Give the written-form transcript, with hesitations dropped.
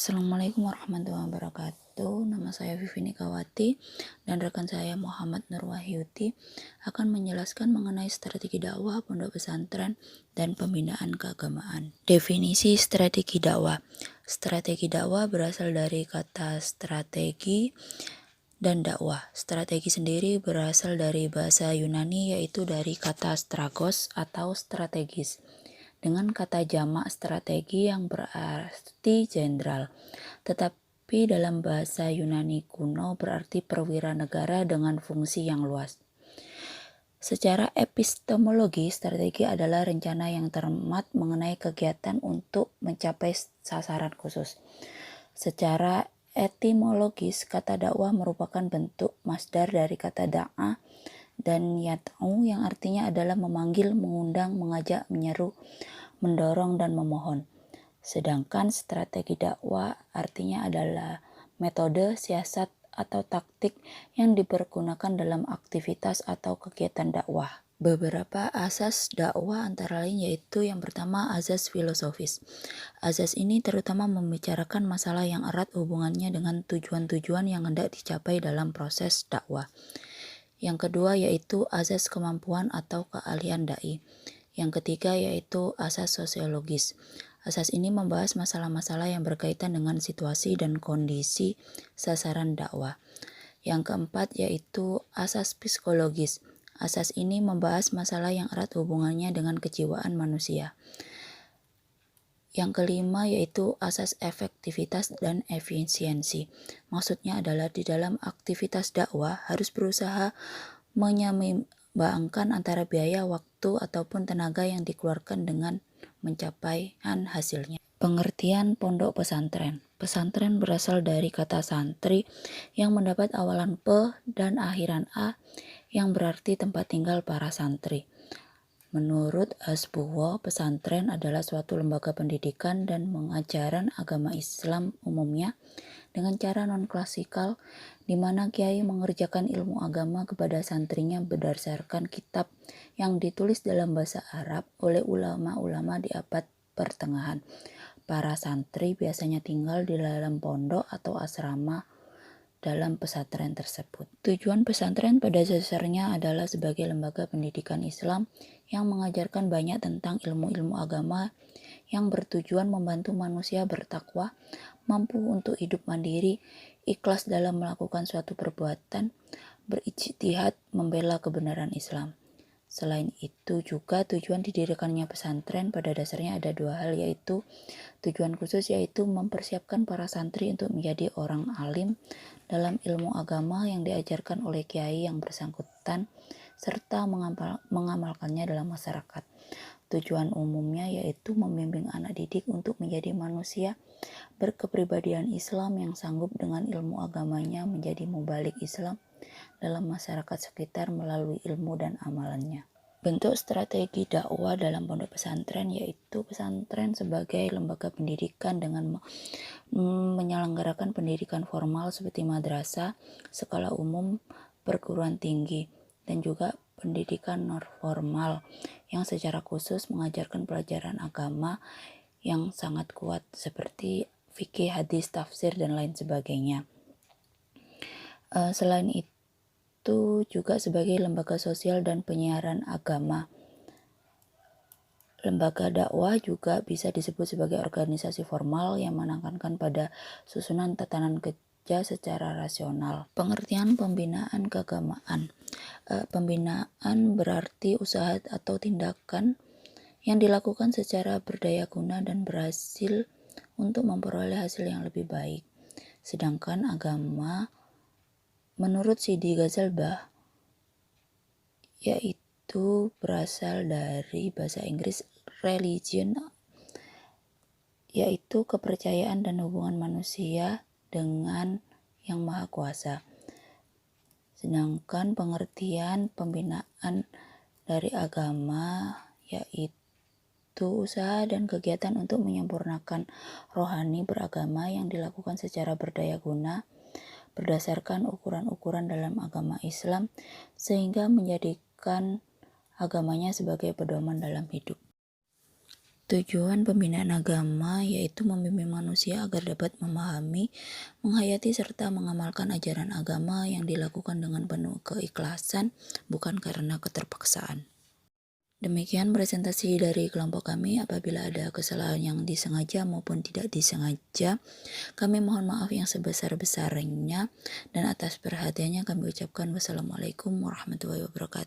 Assalamualaikum warahmatullahi wabarakatuh. Nama saya Vivi Nikawati dan rekan saya Muhammad Nur Wahyudi akan menjelaskan mengenai strategi dakwah pondok pesantren dan pembinaan keagamaan. Definisi strategi dakwah. Strategi dakwah berasal dari kata strategi dan dakwah. Strategi sendiri berasal dari bahasa Yunani, yaitu dari kata stragos atau strategis, dengan kata jamak strategi yang berarti jenderal, tetapi dalam bahasa Yunani kuno berarti perwira negara dengan fungsi yang luas. Secara epistemologi, strategi adalah rencana yang cermat mengenai kegiatan untuk mencapai sasaran khusus. Secara etimologis, kata dakwah merupakan bentuk masdar dari kata da'a dan yad'u yang artinya adalah memanggil, mengundang, mengajak, menyeru, mendorong, dan memohon. Sedangkan strategi dakwah artinya adalah metode, siasat, atau taktik yang dipergunakan dalam aktivitas atau kegiatan dakwah. Beberapa asas dakwah antara lain yaitu yang pertama asas filosofis. Asas ini terutama membicarakan masalah yang erat hubungannya dengan tujuan-tujuan yang hendak dicapai dalam proses dakwah. Yang kedua yaitu asas kemampuan atau keahlian dai. Yang ketiga yaitu asas sosiologis. Asas ini membahas masalah-masalah yang berkaitan dengan situasi dan kondisi sasaran dakwah. Yang keempat yaitu asas psikologis. Asas ini membahas masalah yang erat hubungannya dengan kejiwaan manusia. Yang kelima yaitu asas efektivitas dan efisiensi. Maksudnya adalah di dalam aktivitas dakwah harus berusaha menyeimbangkan antara biaya, waktu, ataupun tenaga yang dikeluarkan dengan mencapaikan hasilnya. Pengertian pondok pesantren. Pesantren berasal dari kata santri yang mendapat awalan P dan akhiran A yang berarti tempat tinggal para santri. Menurut Hasbuwah, pesantren adalah suatu lembaga pendidikan dan pengajaran agama Islam umumnya dengan cara non-klasikal, di mana kiai mengerjakan ilmu agama kepada santrinya berdasarkan kitab yang ditulis dalam bahasa Arab oleh ulama-ulama di abad pertengahan. Para santri biasanya tinggal di dalam pondok atau asrama dalam pesantren tersebut. Tujuan pesantren pada dasarnya adalah sebagai lembaga pendidikan Islam yang mengajarkan banyak tentang ilmu-ilmu agama yang bertujuan membantu manusia bertakwa, mampu untuk hidup mandiri, ikhlas dalam melakukan suatu perbuatan, berijtihad membela kebenaran Islam. Selain itu juga tujuan didirikannya pesantren pada dasarnya ada dua hal, yaitu tujuan khusus yaitu mempersiapkan para santri untuk menjadi orang alim dalam ilmu agama yang diajarkan oleh kiai yang bersangkutan serta mengamalkannya dalam masyarakat. Tujuan umumnya yaitu membimbing anak didik untuk menjadi manusia berkepribadian Islam yang sanggup dengan ilmu agamanya menjadi mubalik Islam dalam masyarakat sekitar melalui ilmu dan amalannya. Bentuk strategi dakwah dalam pondok pesantren yaitu pesantren sebagai lembaga pendidikan dengan menyelenggarakan pendidikan formal seperti madrasah, sekolah umum, perguruan tinggi, dan juga pendidikan non-formal yang secara khusus mengajarkan pelajaran agama yang sangat kuat seperti fikih, hadis, tafsir, dan lain sebagainya. Selain itu juga sebagai lembaga sosial dan penyiaran agama. Lembaga dakwah juga bisa disebut sebagai organisasi formal yang menekankan pada susunan tatanan kerja secara rasional. Pengertian pembinaan keagamaan. Pembinaan berarti usaha atau tindakan yang dilakukan secara berdaya guna dan berhasil untuk memperoleh hasil yang lebih baik. Sedangkan agama menurut Sidi Ghazalbah yaitu berasal dari bahasa Inggris religion, yaitu kepercayaan dan hubungan manusia dengan Yang Maha Kuasa. Sedangkan pengertian pembinaan dari agama yaitu usaha dan kegiatan untuk menyempurnakan rohani beragama yang dilakukan secara berdaya guna berdasarkan ukuran-ukuran dalam agama Islam sehingga menjadikan agamanya sebagai pedoman dalam hidup. Tujuan pembinaan agama yaitu membimbing manusia agar dapat memahami, menghayati, serta mengamalkan ajaran agama yang dilakukan dengan penuh keikhlasan, bukan karena keterpaksaan. Demikian presentasi dari kelompok kami. Apabila ada kesalahan yang disengaja maupun tidak disengaja, kami mohon maaf yang sebesar-besarnya, dan atas perhatiannya kami ucapkan wassalamualaikum warahmatullahi wabarakatuh.